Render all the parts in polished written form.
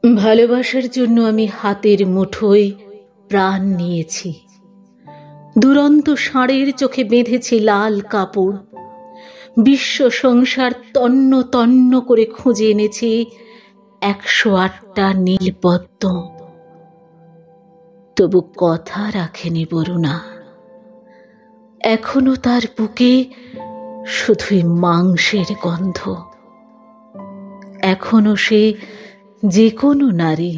ভালোবাসার জন্য আমি হাতের মুঠোয় প্রাণ নিয়েছি। দুরন্ত ষাঁড়ের চোখে বেঁধেছি লাল কাপড়। বিশ্ব সংসার তন্ন তন্ন করে খুঁজে এনেছি 108টা নীলপদ্ম। তবু কথা রাখেনি বরুণা। এখনো তার বুকে শুধুই মাংসের গন্ধ। এখনো সে যে কোনো নারী,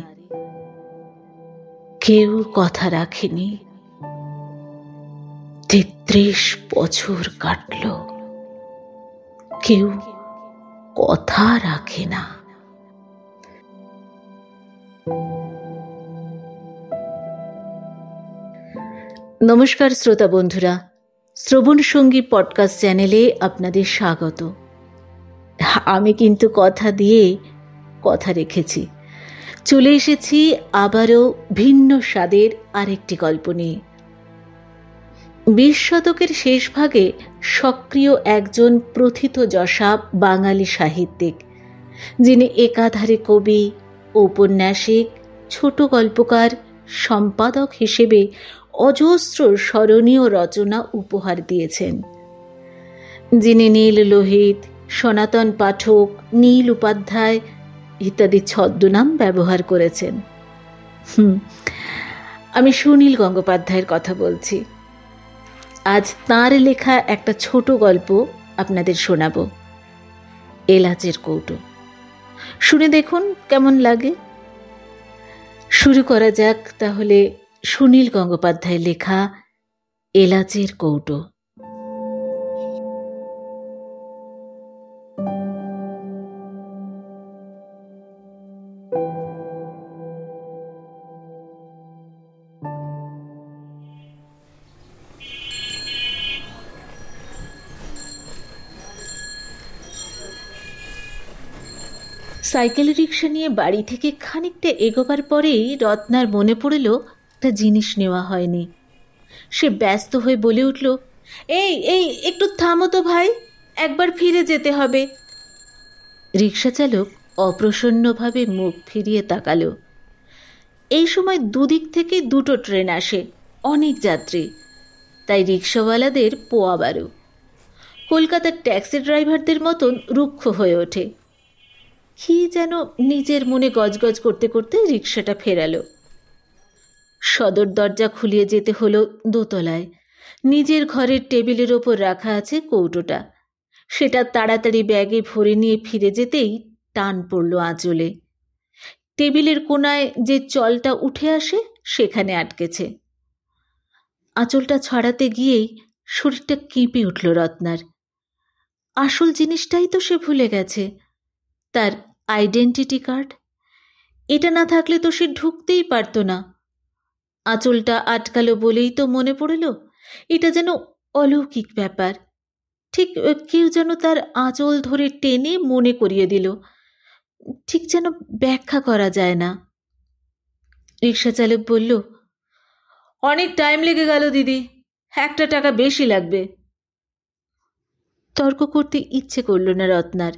কেউ কথা রাখেনি। 33 বছর কাটল, কেউ কথা রাখে না। নমস্কার শ্রোতা বন্ধুরা, শ্রবণ সঙ্গী পডকাস্ট চ্যানেলে আপনাদের স্বাগত। আমি কিন্তু কথা দিয়ে কথা রেখেছি। চলে এসেছি আবারও ভিন্ন স্বাদের আরেকটি গল্প নিয়ে। 20 শতকের শেষ ভাগে সক্রিয় একজন প্রথিতযশা বাঙালি সাহিত্যিক, যিনি একাধারে কবি, ঔপন্যাসিক, ছোট গল্পকার, সম্পাদক হিসেবে অজস্র স্মরণীয় রচনা উপহার দিয়েছেন। যিনি নীল লোহিত, সনাতন পাঠক, নীল উপাধ্যায় ইত্যাদি ছদ্মনাম ব্যবহার করেছেন। আমি সুনীল গঙ্গোপাধ্যায়ের কথা বলছি। আজ তাঁর লেখা একটা ছোট গল্প আপনাদের শোনাব, এলাচের কৌটো। শুনে দেখুন কেমন লাগে। শুরু করা যাক তাহলে সুনীল গঙ্গোপাধ্যায়ের লেখা এলাচের কৌটো। সাইকেল রিক্সা নিয়ে বাড়ি থেকে খানিকটা এগোবার পরেই রত্নার মনে পড়ল একটা জিনিস নেওয়া হয়নি। সে ব্যস্ত হয়ে বলে উঠল, এই এই একটু থামো তো ভাই, একবার ফিরে যেতে হবে। রিক্সা চালক অপ্রসন্নভাবে মুখ ফিরিয়ে তাকালো। এই সময় দুদিক থেকে দুটো ট্রেন আসে, অনেক যাত্রী, তাই রিক্সাওয়ালাদের পোয়া বারো। কলকাতার ট্যাক্সি ড্রাইভারদের মতন রুক্ষ হয়ে ওঠে। কি যেন নিজের মনে গজগজ করতে করতে রিক্সাটা ফেরালো। সদর দরজা খুলিয়ে যেতে হলো দোতলায়। নিজের ঘরের টেবিলের ওপর রাখা আছে কৌটোটা। সেটা তাড়াতাড়ি ব্যাগে ভরে নিয়ে ফিরে যেতেই টান পড়ল আঁচলে। টেবিলের কোণায় যে চলটা উঠে আসে সেখানে আটকেছে। আঁচলটা ছাড়াতে গিয়েই শরীরটা কেঁপে উঠল রত্নার। আসল জিনিসটাই তো সে ভুলে গেছে, তার আইডেন্টিটি কার্ড। এটা না থাকলে তো সে ঢুকতেই পারত না। আঁচলটা আটকালো বলেই তো মনে পড়ল, এটা যেন অলৌকিক ব্যাপার। ঠিক কেউ যেন তার আঁচল ধরে টেনে মনে করিয়ে দিল, ঠিক যেন ব্যাখ্যা করা যায় না। রিক্সা চালক বলল, অনেক টাইম লেগে গেল দিদি, 1 টাকা বেশি লাগবে। তর্ক করতে ইচ্ছে করল না রত্নার।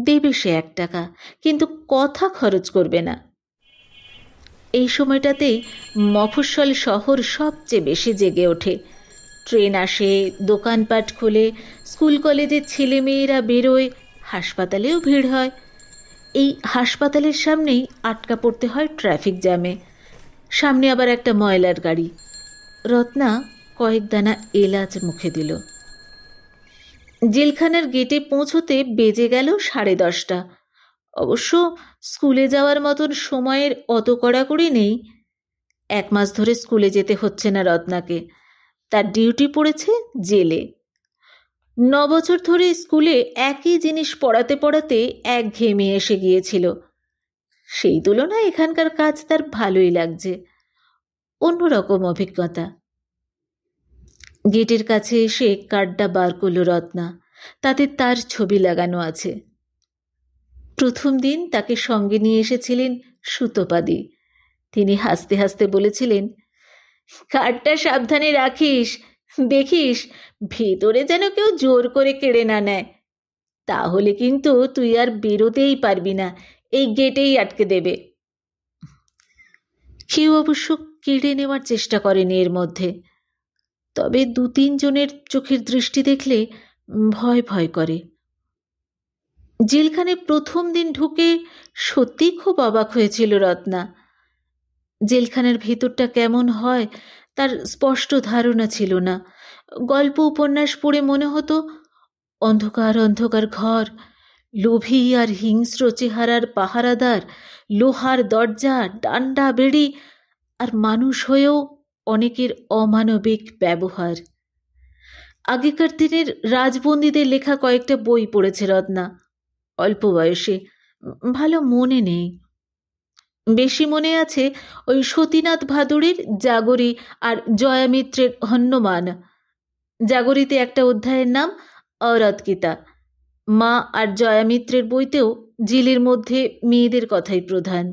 দেবে সে 1 টাকা, কিন্তু কথা খরচ করবে না। এই সময়টাতেই মফস্বল শহর সবচেয়ে বেশি জেগে ওঠে। ট্রেন আসে, দোকানপাট খোলে, স্কুল কলেজের ছেলেমেয়েরা বেরোয়, হাসপাতালেও ভিড় হয়। এই হাসপাতালের সামনেই আটকা পড়তে হয় ট্রাফিক জ্যামে। সামনে আবার একটা ময়লার গাড়ি। রত্না কয়েক দানা এলাচ মুখে দিল। জেলখানার গেটে পৌঁছতে বেজে গেল 10:30। অবশ্য স্কুলে যাওয়ার মতন সময়ের অত কড়াকড়ি নেই। 1 মাস ধরে স্কুলে যেতে হচ্ছে না রত্নাকে, তার ডিউটি পড়েছে জেলে। 9 বছর ধরে স্কুলে একই জিনিস পড়াতে পড়াতে একঘেয়েমি এসে গিয়েছিল। সেই তুলনায় এখানকার কাজ তার ভালোই লাগছে, অন্যরকম অভিজ্ঞতা। গেটের কাছে এসে কার্ডটা বার করল রত্না। তাতে তার ছবি লাগানো আছে। প্রথম দিন তাকে সঙ্গে নিয়ে এসেছিলেন সুতোপাদি। তিনি হাসতে হাসতে বলেছিলেন, কার্ডটা সাবধানে রাখিস, দেখিস ভেতরে যেন কেউ জোর করে কেড়ে না নেয়। তাহলে কিন্তু তুই আর বেরোতেই পারবি না, এই গেটেই আটকে দেবে। কেউ অবশ্য কেড়ে নেওয়ার চেষ্টা করেনি এর মধ্যে, তবে ২-৩ জনের চোখের দৃষ্টি দেখলে ভয় ভয় করে। জেলখানে প্রথম দিন ঢুকে সত্যিই খুব অবাক হয়েছিল রত্না। জেলখানার ভেতরটা কেমন হয় তার স্পষ্ট ধারণা ছিল না। গল্প উপন্যাস পড়ে মনে হতো অন্ধকার অন্ধকার ঘর, লোভী আর হিংস্র চেহারার পাহারাদার, লোহার দরজা, ডান্ডা বেড়ি, আর মানুষ হয়েও অনেকের অমানবিক ব্যবহার। আগেকার দিনের রাজবন্দীদের লেখা কয়েকটা বই পড়েছে রত্না অল্প বয়সে, ভালো মনে নেই। বেশি মনে আছে ওই সতীনাথ ভাদুড়ির জাগরী আর জয়া মিত্রের হন্যমান। জাগরীতে একটা অধ্যায়ের নাম অরত গীতা। মা আর জয়া মিত্রের বইতেও জেলের মধ্যে মেয়েদের কথাই প্রধান।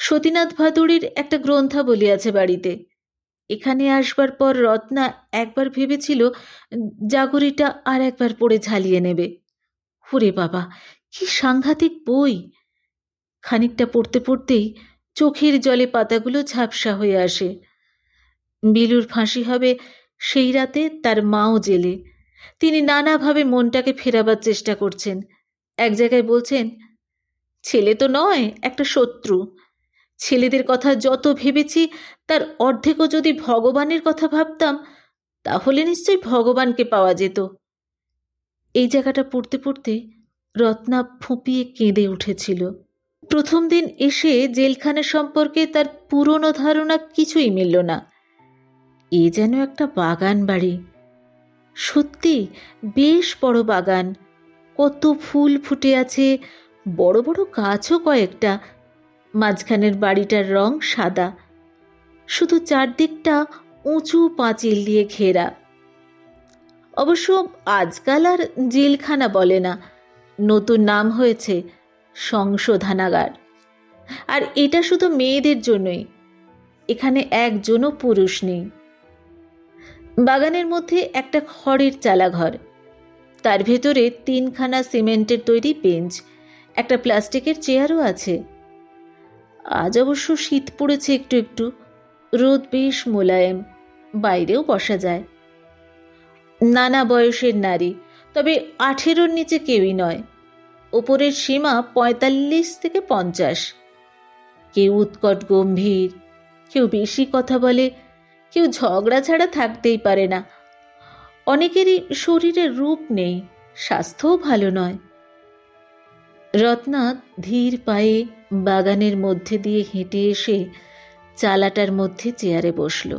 সতীনাথ ভাদুড়ির একটা গ্রন্থাবলী আছে বাড়িতে। এখানে আসবার পর রত্না একবার ভেবেছিল জাগরীটা আর একবার পড়ে ঝালিয়ে নেবে। ওরে বাবা, কি সাংঘাতিক বই! খানিকটা পড়তে পড়তেই চোখের জলে পাতাগুলো ঝাপসা হয়ে আসে। বিলুর ফাঁসি হবে সেই রাতে তার মাও জেলে। তিনি নানাভাবে মনটাকে ফেরাবার চেষ্টা করছেন। এক জায়গায় বলছেন, ছেলে তো নয়, একটা শত্রু। ছেলেদের কথা যত ভেবেছি তার অর্ধেকও যদি ভগবানের কথা ভাবতাম তাহলে নিশ্চয়ই ভগবানকে পাওয়া যেত। এই জায়গাটা পড়তে পড়তে রত্না ফুঁপিয়ে কেঁদে উঠেছিল। প্রথম দিন এসে জেলখানা সম্পর্কে তার পুরনো ধারণা কিছুই মিলল না। এ যেন একটা বাগান বাড়ি। সত্যি বেশ বড় বাগান, কত ফুল ফুটে আছে, বড় বড় গাছও কয়েকটা। মাঝখানের বাড়িটার রং সাদা, শুধু চারদিকটা উঁচু পাঁচিল দিয়ে ঘেরা। অবশ্য আজকাল আর জেলখানা বলে না, নতুন নাম হয়েছে সংশোধনাগার। আর এটা শুধু মেয়েদের জন্যই, এখানে একজনও পুরুষ নেই। বাগানের মধ্যে একটা খড়ের চালাঘর, তার ভেতরে 3খানা সিমেন্টের তৈরি বেঞ্চ, একটা প্লাস্টিকের চেয়ারও আছে। আজ অবশ্য শীত পড়েছে একটু একটু, রোদ বেশ মোলায়েম, বাইরেও বসা যায়। নানা বয়সের নারী, তবে 18-র নিচে কেউই নয়। ওপরের সীমা 45 থেকে 50। কেউ উৎকট গম্ভীর, কেউ বেশি কথা বলে, কেউ ঝগড়া ছাড়া থাকতেই পারে না। অনেকেরই শরীরের রূপ নেই, স্বাস্থ্যও ভালো নয়। রত্না ধীর পায়ে বাগানের মধ্যে দিয়ে হেঁটে এসে চালাটার মধ্যে চেয়ারে বসল।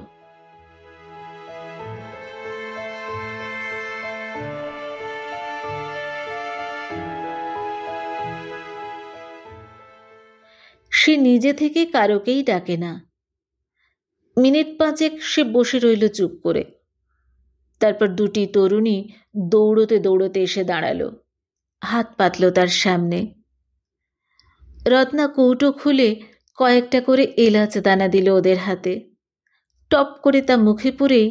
সে নিজে থেকে কারোকেই ডাকে না। মিনিট 5 সে বসে রইল চুপ করে। তারপর 2টি তরুণী দৌড়তে দৌড়তে এসে দাঁড়ালো, হাত পাতল তার সামনে। রত্না কৌটো খুলে কয়েকটা করে এলাচ দানা দিল ওদের হাতে। টপ করে তা মুখে পুরেই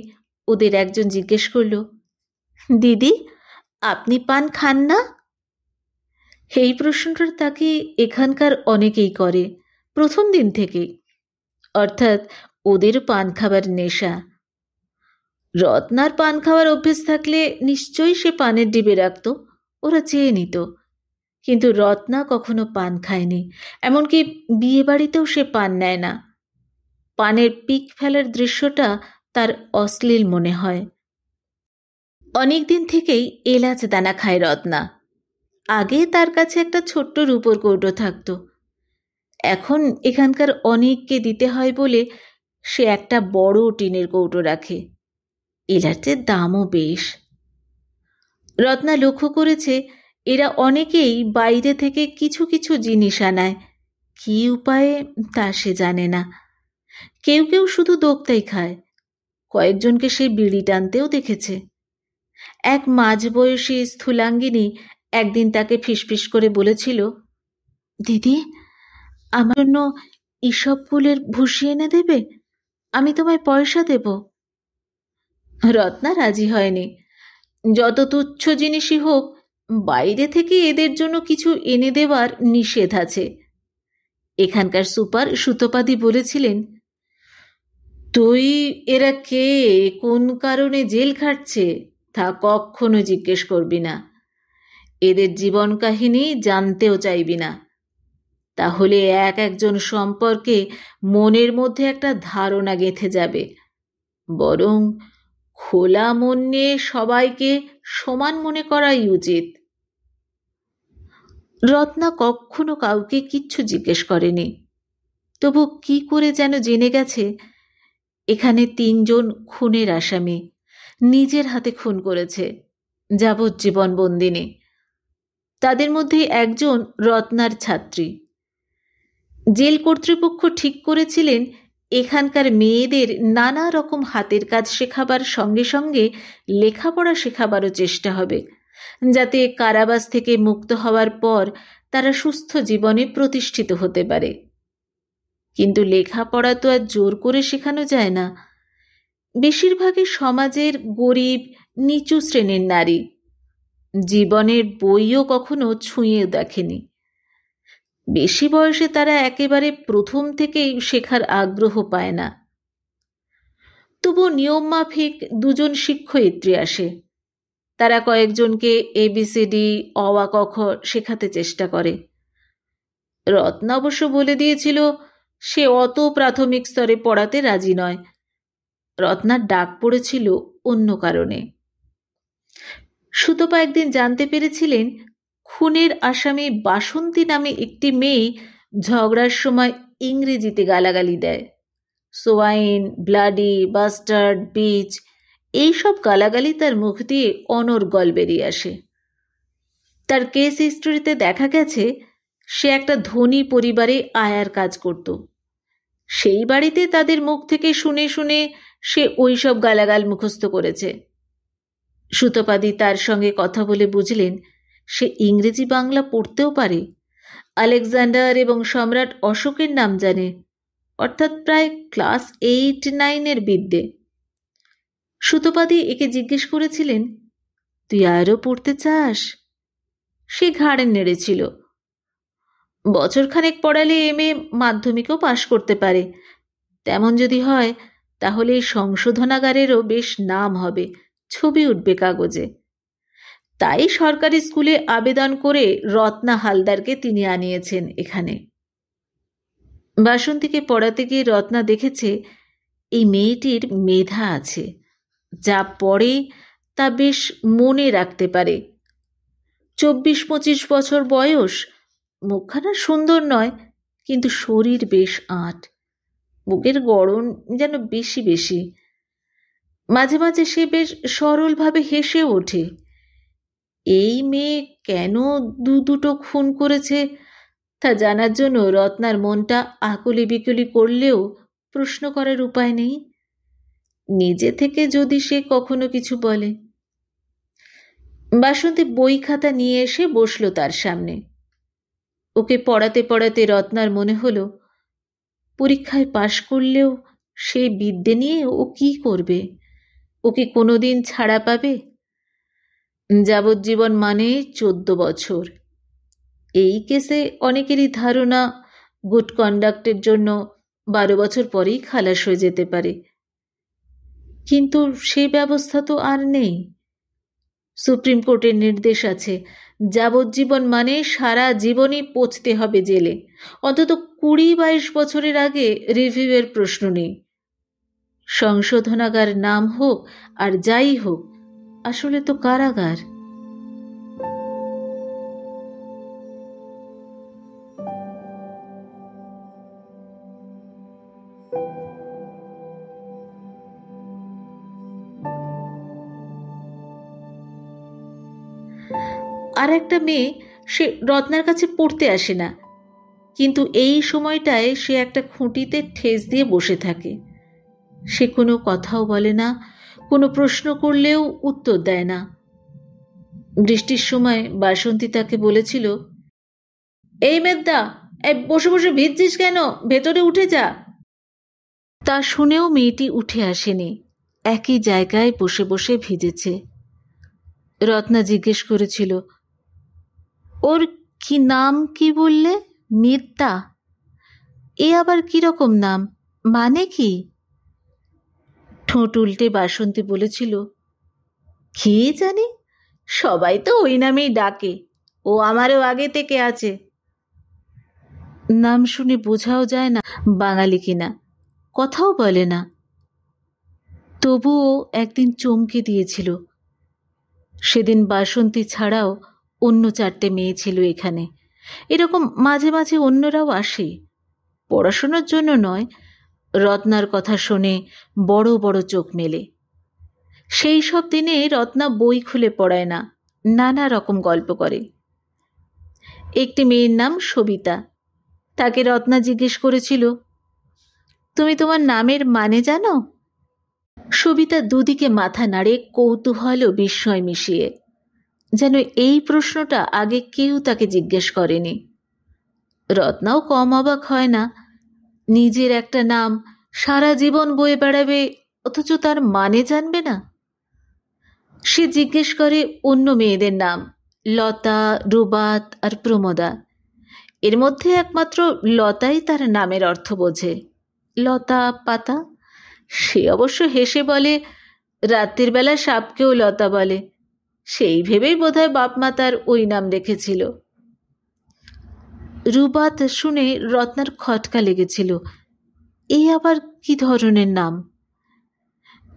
ওদের একজন জিজ্ঞেস করল, দিদি, আপনি পান খান না? এই প্রশ্নটা তাকে এখানকার অনেকেই করে প্রথম দিন থেকে, অর্থাৎ ওদের পান খাবার নেশা। রত্নার পান খাওয়ার অভ্যেস থাকলে নিশ্চয়ই সে পানের ডিবে রাখত, ওরা চেয়ে নিত। কিন্তু রত্না কখনো পান খায়নি, এমনকি বিয়ে বাড়িতেও সে পান নেয় না। পানের পিক ফেলার দৃশ্যটা তার অশ্লীল মনে হয়। অনেক দিন থেকেই এলাচ দানা খায় রত্না। আগে তার কাছে একটা ছোট্ট রূপোর কৌটো থাকতো, এখন এখানকার অনেককে দিতে হয় বলে সে একটা বড় টিনের কৌটো রাখে। এলাচের দামও বেশ। রত্না লক্ষ্য করেছে এরা অনেকেই বাইরে থেকে কিছু কিছু জিনিস আনায়, কী উপায়ে তা সে জানে না। কেউ কেউ শুধু দোক্তাই খায়, কয়েকজনকে সে বিড়ি টানতেও দেখেছে। এক মাঝবয়সী স্থূলাঙ্গিনী একদিন তাকে ফিসফিস করে বলেছিল, দিদি, আমার জন্য ইসব ফুলের ভুসি এনে দেবে, আমি তোমায় পয়সা দেব। রত্না রাজি হয়নি। যত তুচ্ছ জিনিসই হোক, বাইরে থেকে এদের জন্য কিছু এনে দেওয়ার নিষেধ আছে। এখানকার সুপার সুতোপাদি বলেছিলেন, তুই এরা কে, কোন কারণে জেল খাটছে তা কখনো জিজ্ঞেস করবি না, এদের জীবন কাহিনী জানতেও চাইবি না, তাহলে এক একজন সম্পর্কে মনের মধ্যে একটা ধারণা গেঁথে যাবে। বরং খোলা মন নিয়ে সবাইকে সমান মনে করাই উচিত। রত্না কখনো কাউকে কিচ্ছু জিজ্ঞেস করেনি, তবু কি করে যেন জেনে গেছে এখানে 3 জন খুনের আসামি, নিজের হাতে খুন করেছে, যাবজ্জীবন বন্দিনী। তাদের মধ্যে একজন রত্নার ছাত্রী। জেল কর্তৃপক্ষ ঠিক করেছিলেন এখানকার মেয়েদের নানা রকম হাতের কাজ শেখাবার সঙ্গে সঙ্গে লেখাপড়া শেখাবারও চেষ্টা হবে, যাতে কারাবাস থেকে মুক্ত হওয়ার পর তারা সুস্থ জীবনে প্রতিষ্ঠিত হতে পারে। কিন্তু লেখাপড়া তো আর জোর করে শেখানো যায় না। বেশিরভাগই সমাজের গরিব নিচু শ্রেণীর নারী, জীবনের বইও কখনো ছুঁয়ে দেখেনি। বেশি বয়সে তারা একেবারে প্রথম থেকেই শেখার আগ্রহ পায় না। তবু নিয়ম মাফিক 2 জন শিক্ষয়িত্রী আসে। তারা কয়েকজনকে ABCD অ আ ক খ শেখাতে চেষ্টা করে। রত্না অবশ্য বলে দিয়েছিল সে অত প্রাথমিক স্তরে পড়াতে রাজি নয়। রত্নার ডাক পড়েছিল অন্য কারণে। সুতপা একদিন জানতে পেরেছিলেন খুনের আসামি বাসন্তী নামে একটি মেয়ে ঝগড়ার সময় ইংরেজিতে গালাগালি দেয়। সোয়াইন, ব্লাডি, বাস্টার্ড, বিচ, এইসব গালাগালি তার মুখ দিয়ে অনর্গল বেরিয়ে আসে। তার কেস হিস্টোরিতে দেখা গেছে সে একটা ধনী পরিবারে আয়ার কাজ করত। সেই বাড়িতে তাদের মুখ থেকে শুনে শুনে সে ওইসব গালাগাল মুখস্থ করেছে। সুতপাদি তার সঙ্গে কথা বলে বুঝলেন সে ইংরেজি বাংলা পড়তেও পারে, আলেকজান্ডার এবং সম্রাট অশোকের নাম জানে, অর্থাৎ প্রায় ক্লাস 8-9 বিদ্যে। সুতপাদি একে জিজ্ঞেস করেছিলেন, তুই আরও পড়তে চাস? সে ঘাড় নেড়েছিল। বছরখানেক পড়ালে MA মাধ্যমিকও পাশ করতে পারে। তেমন যদি হয় তাহলে এই সংশোধনাগারেরও বেশ নাম হবে, ছবি উঠবে কাগজে। তাই সরকারি স্কুলে আবেদন করে রত্না হালদারকে তিনি আনিয়েছেন এখানে। বাসন্তীকে পড়াতে গিয়ে রত্না দেখেছে এই মেয়েটির মেধা আছে, যা পড়ে তা বেশ মনে রাখতে পারে। 24-25 বছর বয়স, মুখখানা সুন্দর নয়, কিন্তু শরীর বেশ আঁট, বুকের গড়ন যেন বেশি বেশি। মাঝে মাঝে সে বেশ সরলভাবে হেসে ওঠে। এই মেয়ে কেন দুটো খুন করেছে তা জানার জন্য রত্নার মনটা আকুলি বিকুলি করলেও প্রশ্ন করার উপায় নেই। নিজে থেকে যদি সে কখনো কিছু বলে। বাসন্তী বই খাতা নিয়ে এসে বসল তার সামনে। ওকে পড়াতে পড়াতে রত্নার মনে হলো পরীক্ষায় পাশ করলেও সে বিদ্যে নিয়ে ও কি করবে? ও কি কোনোদিন ছাড়া পাবে? যাবজ্জীবন মানে 14 বছর। এই কেসে অনেকেরই ধারণা গুড কন্ডাক্টের জন্য 12 বছর পরেই খালাস হয়ে যেতে পারে, কিন্তু সে ব্যবস্থা তো আর নেই। সুপ্রিম কোর্টের নির্দেশ আছে যাবজ্জীবন মানে সারা জীবনই পচতে হবে জেলে, অন্তত 20-22 বছরের আগে রিভিউয়ের প্রশ্ন নেই। সংশোধনাগার নাম হোক আর যাই হোক, আসলে তো কারাগার। আর একটা মেয়ে, সে রত্নার কাছে পড়তে আসে না, কিন্তু এই সময়টায় সে একটা খুঁটিতে ঠেস দিয়ে বসে থাকে। সে কোনো কথাও বলে না, কোনো প্রশ্ন করলেও উত্তর দেয় না। বৃষ্টির সময় বাসন্তী তাকে বলেছিল, এই মেদ্দা, বসে বসে ভিজছিস কেন? ভেতরে উঠে যা। তা শুনেও মেয়েটি উঠে আসেনি, একই জায়গায় বসে বসে ভিজেছে। রত্না জিজ্ঞেস করেছিল, ওর কি নাম কি বললে? মেদ্দা? এ আবার কিরকম নাম, মানে কি? ঠোঁট উল্টে বাসন্তী বলেছিল, কে জানি, সবাই তো ওই নামেই ডাকে, ও আমারও আগে থেকে আছে। নাম শুনে বোঝাও যায় না বাঙালি কিনা, কথাও বলে না। তবুও একদিন চমকে দিয়েছিল। সেদিন বাসন্তী ছাড়াও অন্য 4টে মেয়ে ছিল এখানে। এরকম মাঝে মাঝে অন্যরাও আসে, পড়াশোনার জন্য নয়, রত্নার কথা শুনে বড় বড় চোখ মেলে। সেই সব দিনে রত্না বই খুলে পড়ায় না, নানা রকম গল্প করে। একটি মেয়ের নাম সবিতা। তাকে রত্না জিজ্ঞেস করেছিল, তুমি তোমার নামের মানে জানো? সবিতা দুদিকে মাথা নাড়ে কৌতূহল ও বিস্ময় মিশিয়ে, যেন এই প্রশ্নটা আগে কেউ তাকে জিজ্ঞেস করেনি। রত্নাও কম অবাক হয় না। নিজের একটা নাম সারা জীবন বয়ে বেড়াবে, অথচ তার মানে জানবে না। সে জিজ্ঞেস করে অন্য মেয়েদের নাম, লতা, রুবাত আর প্রমোদা। এর মধ্যে একমাত্র লতাই তার নামের অর্থ বোঝে, লতা পাতা। সে অবশ্য হেসে বলে, রাত্রির বেলা সাপকেও লতা বলে, সেই ভেবেই বোধহয় বাপ মা তার ওই নাম রেখেছিল। রুবাত শুনে রত্নার খটকা লেগেছিল, এই আবার কি ধরনের নাম?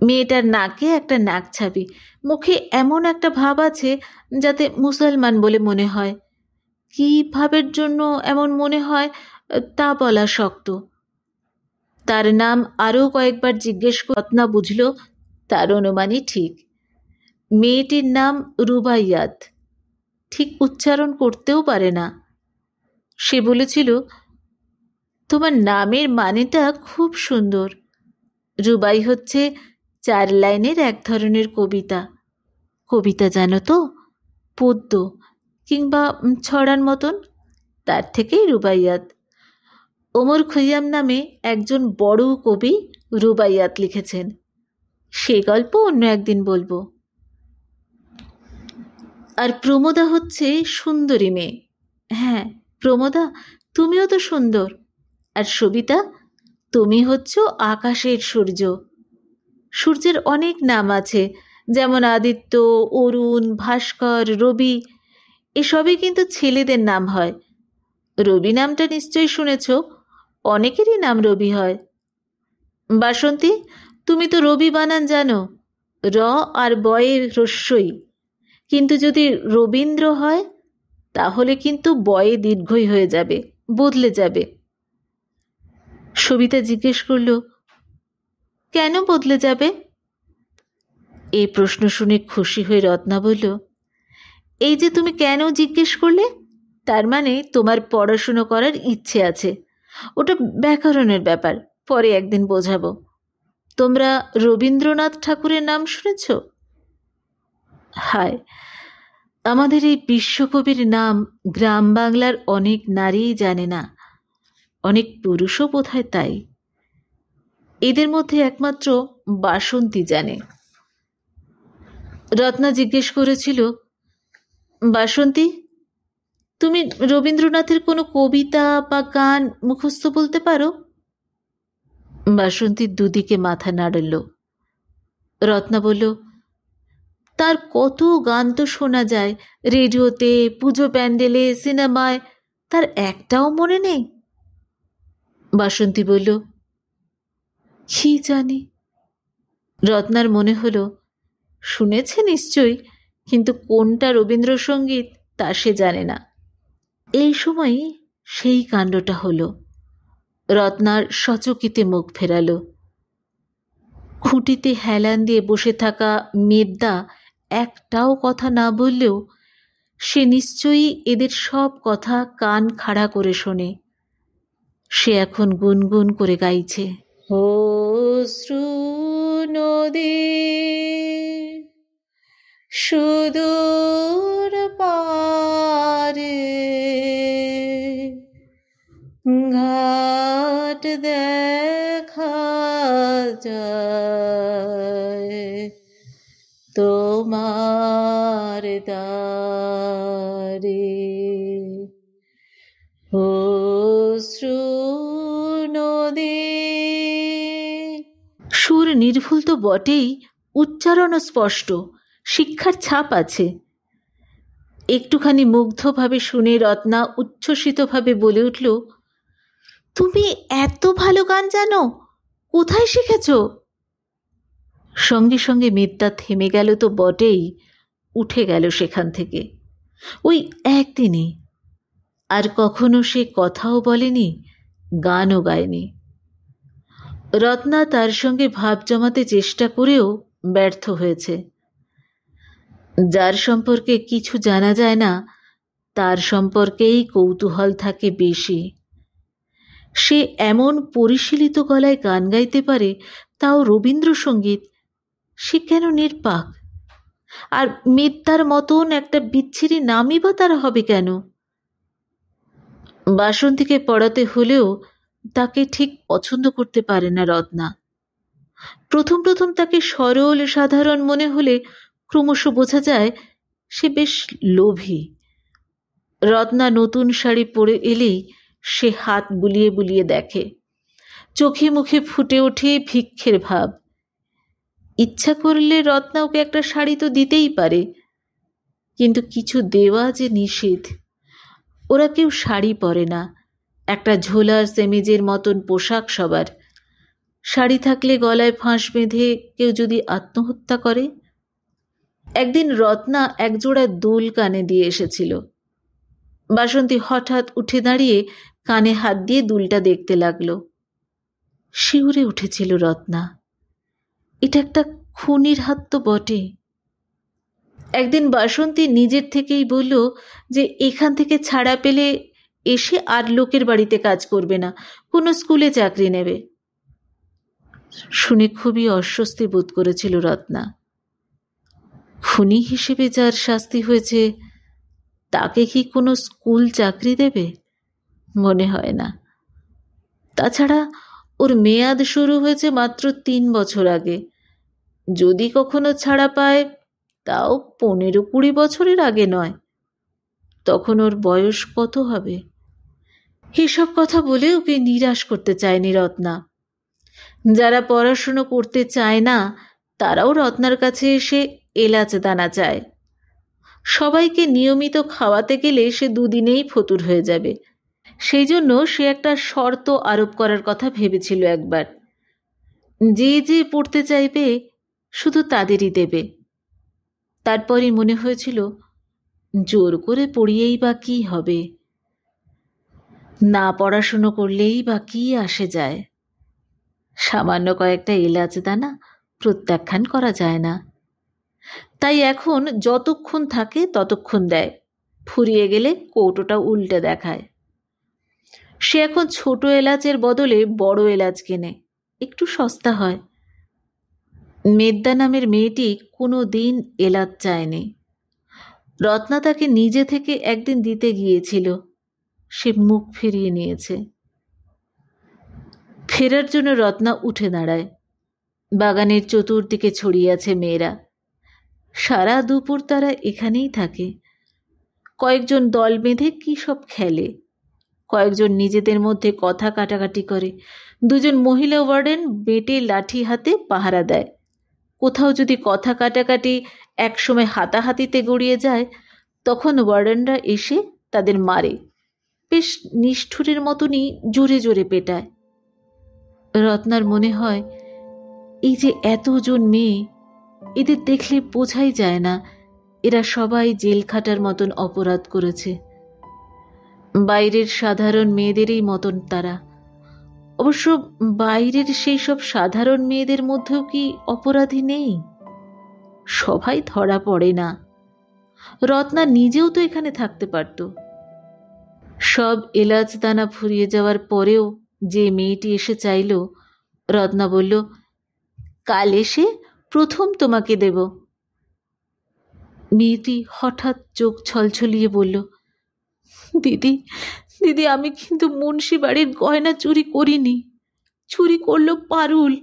মেয়েটার নাকে একটা নাক ছাবি, মুখে এমন একটা ভাব আছে যাতে মুসলমান বলে মনে হয়। কি ভাবের জন্য এমন মনে হয় তা বলা শক্ত। তার নাম আরও কয়েকবার জিজ্ঞেস রত্না বুঝল তার অনুমানই ঠিক। মেয়েটির নাম রুবাইয়াত, ঠিক উচ্চারণ করতেও পারে না। সে বলেছিল, তোমার নামের মানেটা খুব সুন্দর। রুবাই হচ্ছে 4 লাইনের এক ধরনের কবিতা। কবিতা জানো তো, পদ্য কিংবা ছড়ার মতন, তার থেকেই রুবাইয়াত। ওমর খৈয়াম নামে একজন বড় কবি রুবাইয়াত লিখেছেন, সে গল্প অন্য একদিন বলবো। আর প্রমোদা হচ্ছে সুন্দরী মেয়ে। হ্যাঁ প্রমোদা, তুমিও তো সুন্দর। আর সবিতা, তুমি হচ্ছ আকাশের সূর্য। সূর্যের অনেক নাম আছে, যেমন আদিত্য, অরুণ, ভাস্কর, রবি। এসবই কিন্তু ছেলেদের নাম হয়। রবি নামটা নিশ্চয়ই শুনেছ, অনেকেরই নাম রবি হয়। বাসন্তী, তুমি তো রবি বানান জানো, র আর বয়ের হ্রস্বই। কিন্তু যদি রবীন্দ্র হয় তাহলে কিন্তু বয়ে দীর্ঘই হয়ে যাবে, বদলে যাবে। সবিতা জিজ্ঞেস করল, কেন বদলে যাবে? এই প্রশ্ন শুনে খুশি হয়ে রত্না বলল, এই যে তুমি কেন জিজ্ঞেস করলে, তার মানে তোমার পড়াশুনো করার ইচ্ছে আছে। ওটা ব্যাকরণের ব্যাপার, পরে একদিন বোঝাবো। তোমরা রবীন্দ্রনাথ ঠাকুরের নাম শুনেছ? হায়, আমাদের এই বিশ্বকবির নাম গ্রাম বাংলার অনেক নারীই জানে না, অনেক পুরুষও বোধহয় তাই। এদের মধ্যে একমাত্র বাসন্তী জানে। রত্না জিজ্ঞেস করেছিল, বাসন্তী, তুমি রবীন্দ্রনাথের কোনো কবিতা বা গান মুখস্থ বলতে পারো? বাসন্তীর দুদিকে মাথা নাড়ল। রত্না বলল, তার কত গান তো শোনা যায় রেডিওতে, পুজো প্যান্ডেলে, সিনেমায়, তার একটাও মনে নেই? বাসন্তী বলল, কি জানি। রত্নার মনে হলো শুনেছে নিশ্চয়ই, কিন্তু কোনটা রবীন্দ্রসঙ্গীত তা সে জানে না। এই সময় সেই কাণ্ডটা হলো। রত্নার সচকিতে মুখ ফেরালো। খুঁটিতে হেলান দিয়ে বসে থাকা মেদ্দা একটাও কথা না বললেও সে নিশ্চয়ই এদের সব কথা কান খাড়া করে শোনে। সে এখন গুনগুন করে গাইছে, অশ্রু নদী সুদূর পারে, ঘাট দেখা যায় তোমার দ্বারে। অশ্রু সুর নির্ভুল তো বটেই, উচ্চারণও স্পষ্ট, শিক্ষার ছাপ আছে। একটুখানি মুগ্ধভাবে শুনে রত্না উচ্ছ্বসিতভাবে বলে উঠল, তুমি এত ভালো গান জানো? কোথায় শিখেছ? সঙ্গে সঙ্গে মেদটা থেমে গেল তো বটেই, উঠে গেল সেখান থেকে। ওই একদিনে আর কখনো সে কথাও বলেনি, গানও গায়নি। রত্না তার সঙ্গে ভাব জমাতে চেষ্টা করেও ব্যর্থ হয়েছে। যার সম্পর্কে কিছু জানা যায় না তার সম্পর্কেই কৌতূহল থাকে বেশি। সে এমন পরিশীলিত গলায় গান গাইতে পারে, তাও রবীন্দ্রসঙ্গীত। সে কেন নির্বাক? আর মেদ্দার মতন একটা বিচ্ছিরি নামই বা তার হবে কেন? বাসন্তীকে পড়াতে হলেও তাকে ঠিক পছন্দ করতে পারে না রত্না। প্রথম প্রথম তাকে সরল সাধারণ মনে হলে ক্রমশ বোঝা যায় সে বেশ লোভী। রত্না নতুন শাড়ি পরে এলেই সে হাত বুলিয়ে বুলিয়ে দেখে, চোখে মুখে ফুটে ওঠে ভিক্ষের ভাব। ইচ্ছা করলে রত্না ওকে একটা শাড়ি তো দিতেই পারে, কিন্তু কিছু দেওয়া যে নিষেধ। ওরা কেউ শাড়ি পরে না, একটা ঝোলার সেমিজের মতন পোশাক সবার। শাড়ি থাকলে গলায় ফাঁস বেঁধে কেউ যদি আত্মহত্যা করে। একদিন রত্না একজোড়া দুল কানে দিয়ে এসেছিল। বাসন্তী হঠাৎ উঠে দাঁড়িয়ে কানে হাত দিয়ে দুলটা দেখতে লাগলো। শিউরে উঠেছিল রত্না, এটা একটা খুনির হাত তো বটে। একদিন বাসন্তী নিজের থেকেই বলল যে এখান থেকে ছাড়া পেলে এসে আর লোকের বাড়িতে কাজ করবে না, কোনো স্কুলে চাকরি নেবে। শুনে খুবই অস্বস্তি বোধ করেছিল রত্না। খুনি হিসেবে যার শাস্তি হয়েছে তাকে কি কোনো স্কুল চাকরি দেবে? মনে হয় না। তাছাড়া ওর মেয়াদ শুরু হয়েছে মাত্র 3 বছর আগে। যদি কখনো ছাড়া পায় তাও 15-20 বছরের আগে নয়। তখন ওর বয়স কত হবে? এসব কথা বলে ওকে নিরাশ করতে চায়নি রত্না। যারা পড়াশুনো করতে চায় না তারাও রত্নার কাছে এসে এলাচ দানা চায়। সবাইকে নিয়মিত খাওয়াতে গেলে সে 2 দিনেই ফতুর হয়ে যাবে। সেই জন্য সে একটা শর্ত আরোপ করার কথা ভেবেছিল একবার। যে যে পড়তে চাইবে শুধু তাদেরই দেবে। তারপরই মনে হয়েছিল, জোর করে পড়িয়েই বা কী হবে? না পড়াশুনো করলেই বা কী আসে যায়? সামান্য কয়েকটা এলাচ দানা প্রত্যাখ্যান করা যায় না। তাই এখন যতক্ষণ থাকে ততক্ষণ দেয়, ফুরিয়ে গেলে কৌটোটা উল্টে দেখায়। সে এখন ছোট এলাচের বদলে বড় এলাচ কেনে, একটু সস্তা হয়। মেদ্দা নামের মেয়েটি কোনো দিন এলাচ চায়নি। রত্না তাকে নিজে থেকে একদিন দিতে গিয়েছিল, সে মুখ ফিরিয়ে নিয়েছে। ফেরার জন্য রত্না উঠে দাঁড়ায়। বাগানের চতুর্দিকে ছড়িয়ে আছে মেয়েরা। সারা দুপুর তারা এখানেই থাকে। কয়েকজন দল বেঁধে কী সব খেলে, কয়েকজন নিজেদের মধ্যে কথা কাটাকাটি করে। 2জন মহিলা ওয়ার্ডেন বেটে লাঠি হাতে পাহারা দেয়। কোথাও যদি কথা কাটাকাটি একসময় হাতাহাতিতে গড়িয়ে যায় তখন ওয়ার্ডেনরা এসে তাদের মারে, বেশ নিষ্ঠুরের মতনই জোরে জোরে পেটায়। রত্নার মনে হয় এই যে এতজন মেয়ে, এদের দেখলে বোঝাই যায় না এরা সবাই জেল খাটার মতন অপরাধ করেছে। বাইরের সাধারণ মেয়েদেরই মতন তারা। অবশ্য বাইরের সেই সব সাধারণ মেয়েদের মধ্যেও কি অপরাধী নেই? সবাই ধরা পড়ে না। রত্না নিজেও তো এখানে থাকতে পারত। সব এলাচ দানা ফুরিয়ে যাওয়ার পরেও যে মেয়েটি এসে চাইল, রত্না বলল, কাল এসে প্রথম তোমাকে দেব। মেয়েটি হঠাৎ চোখ ছলছলিয়ে বলল, দিদি দিদি, আমি কিন্তু মুন্সি বাড়ির গয়না চুরি করিনি। চুরি করলো পারুল,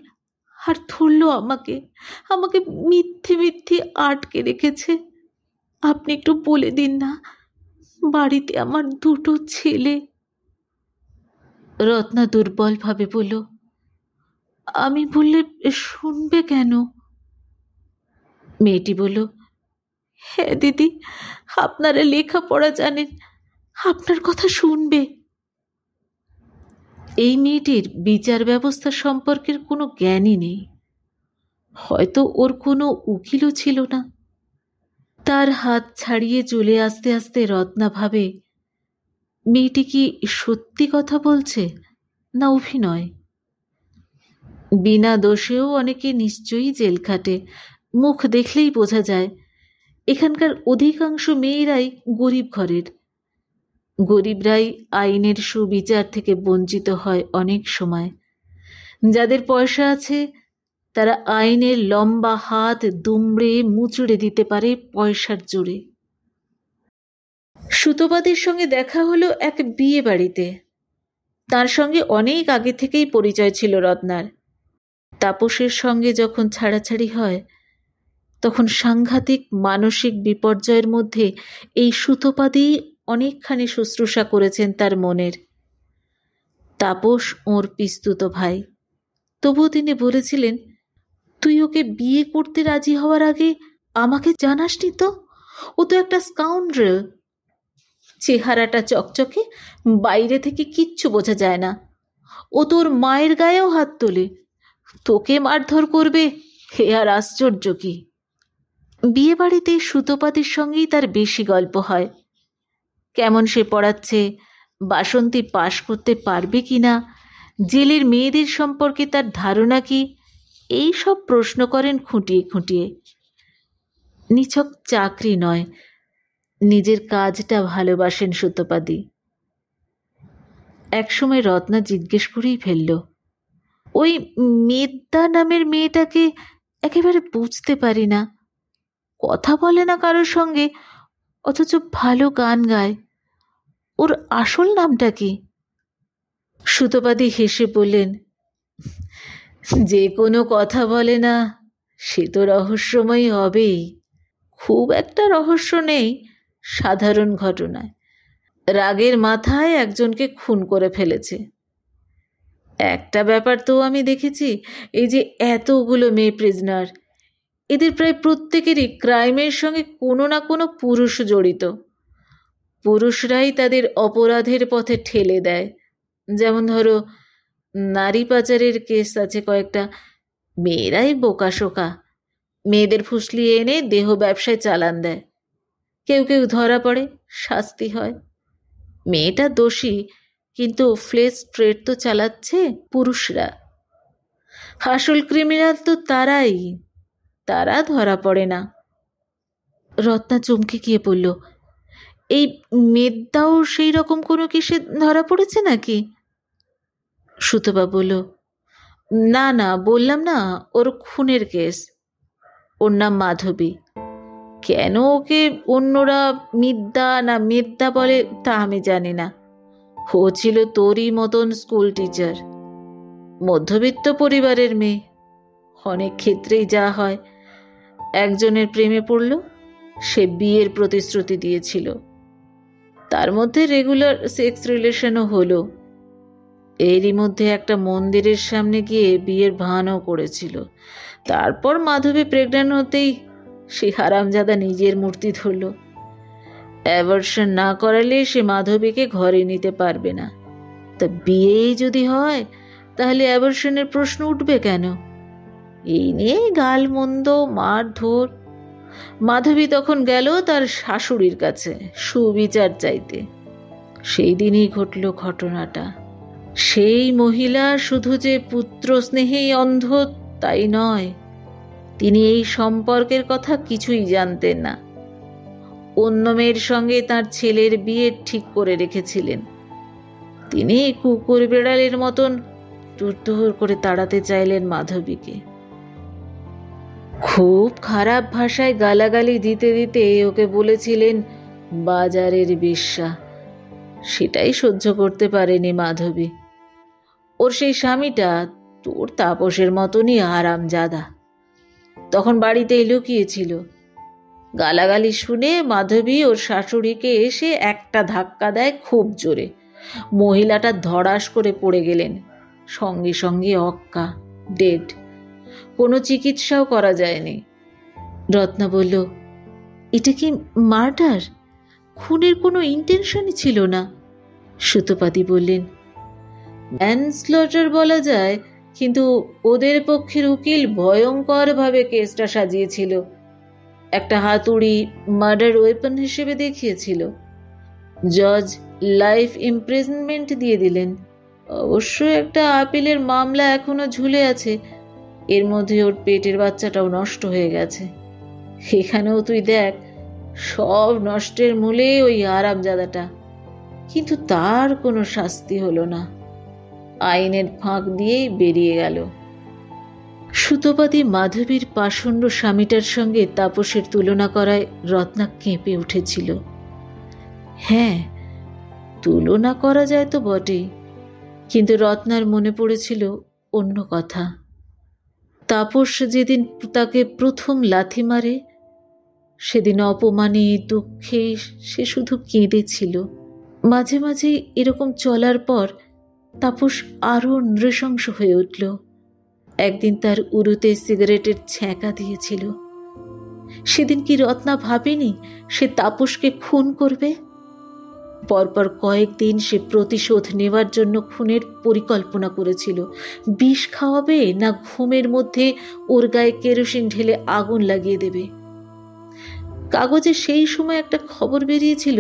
আর ধরলো আমাকে। আমাকে মিথ্যে মিথ্যে আটকে রেখেছে। আপনি একটু বলে দিন না, বাড়িতে আমার 2টো ছেলে। রত্না দুর্বলভাবে বলল, আমি বললে শুনবে কেন? মেয়েটি বলল, হ্যাঁ দিদি, আপনারা লেখাপড়া জানেন, আপনার কথা শুনবে। এই মেয়েটির বিচার ব্যবস্থা সম্পর্কের কোনো জ্ঞানই নেই। হয়তো ওর কোনো উকিলও ছিল না। তার হাত ছাড়িয়ে চলে আসতে আসতে রত্না ভাবে, মেয়েটি কি সত্যি কথা বলছে না অভিনয়? বিনা দোষেও অনেকে নিশ্চয়ই জেল খাটে, মুখ দেখলেই বোঝা যায়। এখানকার অধিকাংশ মেয়েরাই গরিব ঘরের। গরিবরাই আইনের সুবিচার থেকে বঞ্চিত হয় অনেক সময়। যাদের পয়সা আছে তারা আইনের লম্বা হাত দুমড়ে মুচড়ে দিতে পারে পয়সার জোরে। সুতোপাদের সঙ্গে দেখা হলো এক বিয়ে বাড়িতে। তার সঙ্গে অনেক আগে থেকেই পরিচয় ছিল রত্নার। তাপসের সঙ্গে যখন ছাড়াছাড়ি হয় তখন সাংঘাতিক মানসিক বিপর্যয়ের মধ্যে এই সুতোপাদি অনেকখানি শুশ্রূষা করেছেন তার মনের। তাপস ওর পিস্তুত ভাই, তবুও তিনি বলেছিলেন, তুই ওকে বিয়ে করতে রাজি হওয়ার আগে আমাকে জানাসনি তো? ও তো একটা স্কাউন্ড্রেল। চেহারাটা চকচকে, বাইরে থেকে কিচ্ছু বোঝা যায় না। ও তোর মায়ের গায়েও হাত তোলে, তোকে মারধর করবে, হে আর আশ্চর্য কি! বিয়ে বাড়িতে সুতোপাতির সঙ্গেই তার বেশি গল্প হয়। কেমন সে পড়াচ্ছে, বাসন্তী পাশ করতে পারবে কি না, জেলের মেয়েদের সম্পর্কে তার ধারণা কি, এই সব প্রশ্ন করেন খুঁটিয়ে খুঁটিয়ে। নিছক চাকরি নয়, নিজের কাজটা ভালোবাসেন সুতোপাদি। একসময় রত্না জিজ্ঞেস করেই ফেলল, ওই মেদ্দা নামের মেয়েটাকে একেবারে বুঝতে পারি না, কথা বলে না কারোর সঙ্গে, অথচ ভালো গান গায়। ওর আসল নামটা কি? সুতোপাদি হেসে বললেন, যে কোনো কথা বলে না সে তো রহস্যময়ী হবেই। খুব একটা রহস্য নেই, সাধারণ ঘটনায় রাগের মাথায় একজনকে খুন করে ফেলেছে। একটা ব্যাপার তো আমি দেখেছি, এই যে এতগুলো মেয়ে প্রিজনার, এদের প্রায় প্রত্যেকেরই ক্রাইমের সঙ্গে কোনো না কোনো পুরুষ জড়িত। পুরুষরাই তাদের অপরাধের পথে ঠেলে দেয়। যেমন ধরো, নারী পাচারের কেস আছে কয়েকটা, মেয়েরাই বোকাশোকা, মেয়েদের ফুসলিয়ে এনে দেহ ব্যবসায় চালান দেয়। কেউ কেউ ধরা পড়ে, শাস্তি হয়। মেয়েটা দোষী, কিন্তু ফ্লেশ ট্রেড তো চালাচ্ছে পুরুষরা। আসল ক্রিমিনাল তো তারাই, তারা ধরা পড়ে না। রত্না চমকে গিয়ে বলল, এই মেদ্দাও সেই রকম কোনো কেসে ধরা পড়েছে নাকি? সুতপা বলল, না না, বললাম না ওর খুনের কেস। ওর নাম মাধবী। কেন ওকে অন্যরা মিদ্দা না মেদ্দা বলে তা আমি জানি না। ও ছিল তোরই মতন স্কুল টিচার, মধ্যবিত্ত পরিবারের মেয়ে। অনেক ক্ষেত্রেই যা হয়, একজনের প্রেমে পড়ল, সে বিয়ের প্রতিশ্রুতি দিয়েছিল, তার মধ্যে রেগুলার সেক্স রিলেশনও হলো। এরই মধ্যে একটা মন্দিরের সামনে গিয়ে বিয়ের ভানও করেছিল। তারপর মাধবী প্রেগন্যান্ট হতেই সে হারামজাদা নিজের মূর্তি ধরল। অ্যাবর্শন না করালে সে মাধবীকে ঘরে নিতে পারবে না। তা বিয়েই যদি হয় তাহলে অ্যাবর্শনের প্রশ্ন উঠবে কেন? এই নিয়ে গালমন্দ, মারধর। মাধবী তখন গেল তার শাশুড়ির কাছে সুবিচার চাইতে। সেই দিনই ঘটল ঘটনাটা। সেই মহিলা শুধু যে পুত্র স্নেহেই অন্ধ তাই নয়, তিনি এই সম্পর্কের কথা কিছুই জানতেন না। অন্য মেয়ের সঙ্গে তার ছেলের বিয়ে ঠিক করে রেখেছিলেন। তিনি কুকুর বেড়ালের মতন টুরটুর করে তাড়াতে চাইলেন মাধবীকে। খুব খারাপ ভাষায় গালাগালি দিতে দিতে ওকে বলেছিলেন বাজারের বেশ্যা। সেটাই সহ্য করতে পারেনি মাধবী। ওর সেই স্বামীটা তোর তাপসের মতনই হারামজাদা, তখন বাড়িতেই লুকিয়েছিল। গালাগালি শুনে মাধবী ওর শাশুড়িকে এসে একটা ধাক্কা দেয় খুব জোরে। মহিলাটা ধড়াস করে পড়ে গেলেন, সঙ্গে সঙ্গে অক্কা। ডেড, কোনো চিকিৎসাও করা যায়নি। রত্না বলল, এটা কি মার্ডার? খুনের কোনো ইন্টেনশনই ছিল না। সুতপাদি বললেন, ম্যানস্লটার বলা যায়, কিন্তু ওদের পক্ষের উকিল ভয়ঙ্করভাবে কেসটা সাজিয়েছিল। একটা হাতুড়ি মার্ডার ওয়েপন হিসেবে দেখিয়েছিল। জজ লাইফ ইমপ্রিজনমেন্ট দিয়ে দিলেন। অবশ্য একটা আপিলের মামলা এখনো ঝুলে আছে। এর মধ্যে ওর পেটের বাচ্চাটাও নষ্ট হয়ে গেছে। এখানেও তুই দেখ, সব নষ্টের মূলে ওই আরামজাদাটা। কিন্তু তার কোনো শাস্তি হলো না, আইনের ফাঁক দিয়েই বেরিয়ে গেল। সুতোপাতি মাধবীর পাষণ্ড স্বামীটার সঙ্গে তাপসের তুলনা করায় রত্না কেঁপে উঠেছিল। হ্যাঁ, তুলনা করা যায় তো বটেই, কিন্তু রত্নার মনে পড়েছিল অন্য কথা। তাপস যেদিন তাকে প্রথম লাথি মারে, সেদিন অপমানে দুঃখে সে শুধু কেঁদেছিল। মাঝে মাঝে এরকম চলার পর তাপস আরও নৃশংস হয়ে উঠল। একদিন তার উরুতে সিগারেটের ছ্যাঁকা দিয়েছিল। সেদিন কি রত্না ভাবেনি সে তাপসকে খুন করবে? পরপর কয়েকদিন সে প্রতিশোধ নেওয়ার জন্য খুনের পরিকল্পনা করেছিল। বিষ খাওয়াবে, না ঘুমের মধ্যে ওর গায়ে কেরোসিন ঢেলে আগুন লাগিয়ে দেবে। কাগজে সেই সময় একটা খবর বেরিয়েছিল,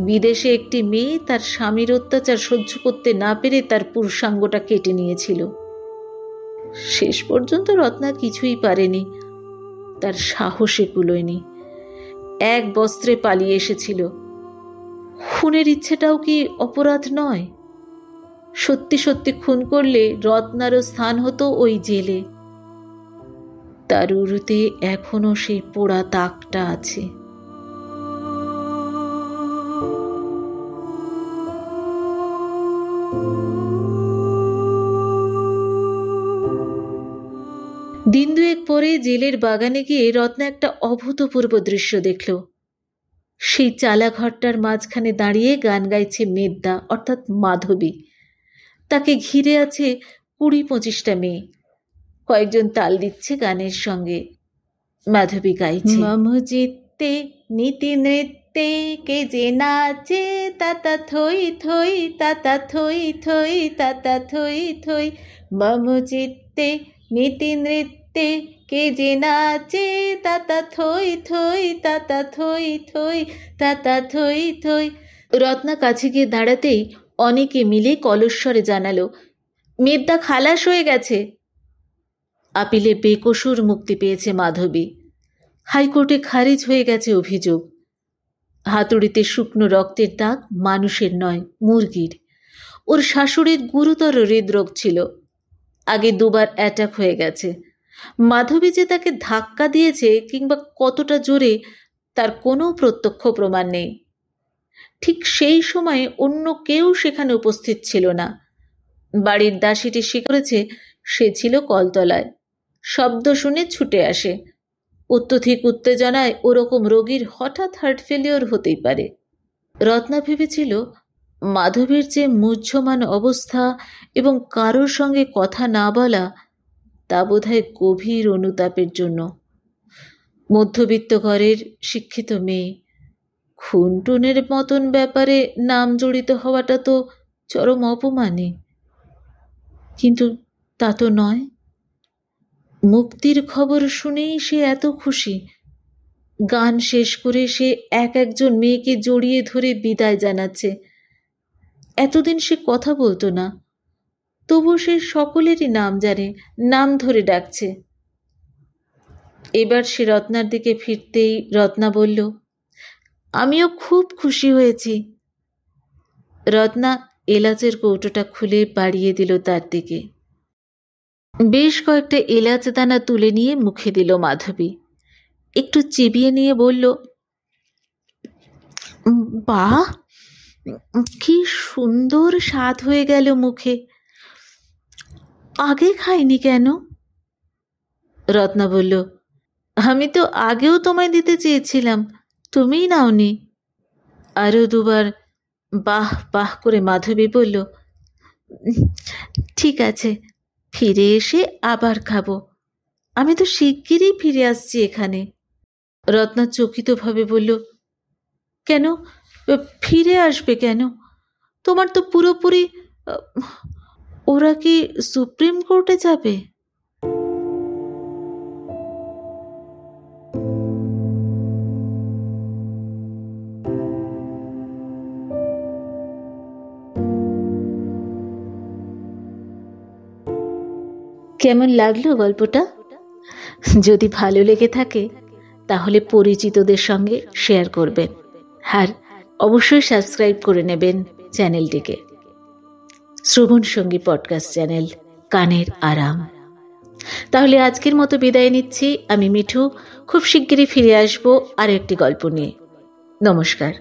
বিদেশে একটি মেয়ে তার স্বামীর অত্যাচার সহ্য করতে না পেরে তার পুরুষাঙ্গটা কেটে নিয়েছিল। শেষ পর্যন্ত রত্না কিছুই পারেনি, তার সাহসে কুলোয়নি। এক বস্ত্রে পালিয়ে এসেছিল। খুনের ইচ্ছেটাও কি অপরাধ নয়? সত্যি সত্যি খুন করলে রত্নারও স্থান হতো ওই জেলে। তার উরুতে এখনো সেই পোড়া দাগটা আছে। দিন দুয়েক পরে জেলের বাগানে গিয়ে রত্না একটা অভূতপূর্ব দৃশ্য দেখল। সেই চালাঘরটার মাঝখানে দাঁড়িয়ে গান গাইছে মেদ্দা, অর্থাৎ মাধবী। তাকে ঘিরে আছে 20-25টা মেয়ে। কয়েকজন তাল দিচ্ছে গানের সঙ্গে। মাধবী গাইছে, মম চিত্তে নীতি নৃত্যে কে যে নাচে, তাতা থই থই তাতা থই থই তাতা থই থই। মম চিত্তে নীতি নৃত্যে কে যে নাচে, তাতা থই থই তাতা থই থই তাতা থই থই। রত্না কাছে গিয়ে দাঁড়াতেই অনেকে মিলে কলস্বরে জানালো, মেদ্দা খালাস হয়ে গেছে। আপিলে বেকসুর মুক্তি পেয়েছে মাধবী। হাইকোর্টে খারিজ হয়ে গেছে অভিযোগ। হাতুড়িতে শুকনো রক্তের দাগ মানুষের নয়, মুরগির। ওর শাশুড়ির গুরুতর হৃদরোগ ছিল, আগে 2বার অ্যাটাক হয়ে গেছে। মাধবী যে তাকে ধাক্কা দিয়েছে কিংবা কতটা জোরে, তার কোনো প্রত্যক্ষ প্রমাণ নেই। ঠিক সেই সময়ে অন্য কেউ সেখানে উপস্থিত ছিল না। বাড়ির দাসীটি করেছে সে ছিল কলতলায়। শব্দ শুনে ছুটে আসে। অত্যধিক উত্তেজনায় ওরকম রোগীর হঠাৎ হার্ট ফেলিওর হতেই পারে। রত্না ভেবেছিল মাধবীর যে মুহ্যমান অবস্থা এবং কারোর সঙ্গে কথা না বলা, তা বোধহয় গভীর অনুতাপের জন্য। মধ্যবিত্ত ঘরের শিক্ষিত মেয়ে, খুন টুনের মতন ব্যাপারে নাম জড়িত হওয়াটা তো চরম অপমানে। কিন্তু তা তো নয়। মুক্তির খবর শুনেই সে এত খুশি। গান শেষ করে সে একজন মেয়েকে জড়িয়ে ধরে বিদায় জানাচ্ছে। এতদিন সে কথা বলতো না, তবু সে সকলেরই নাম জানে, নাম ধরে ডাকছে। এবার সে রত্নার দিকে ফিরতেই রত্না বলল, আমিও খুব খুশি হয়েছি। রত্না এলাচের কৌটোটা খুলে বাড়িয়ে দিল তার দিকে। বেশ কয়েকটা এলাচ দানা তুলে নিয়ে মুখে দিল মাধবী। একটু চিবিয়ে নিয়ে বলল, বাহ, কি সুন্দর স্বাদ হয়ে গেল মুখে। আগে খাইনি কেন? রত্না বলল, আমি তো আগেও তোমায় দিতে চেয়েছিলাম, তুমিই নাওনি। আরও 2বার বাহ বাহ করে মাধবী বলল, ঠিক আছে, ফিরে এসে আবার খাবো। আমি তো শিগগিরই ফিরে আসছি এখানে। রত্না চকিতভাবে বলল, কেন ফিরে আসবে কেন? তোমার তো পুরোপুরি ওরা কি সুপ্রিম কোর্টে যাবে? কেমন লাগলো গল্পটা? যদি ভালো লেগে থাকে তাহলে পরিচিতদের সঙ্গে শেয়ার করবেন, আর অবশ্যই সাবস্ক্রাইব করে নেবেন চ্যানেলটিকে। শ্রবণ সঙ্গী পডকাস্ট চ্যানেল, কানের আরাম। তাহলে আজকের মতো বিদায় নিচ্ছি। আমি মিঠু। খুব শিগগিরই ফিরে আসবো আরও একটি গল্প নিয়ে। নমস্কার।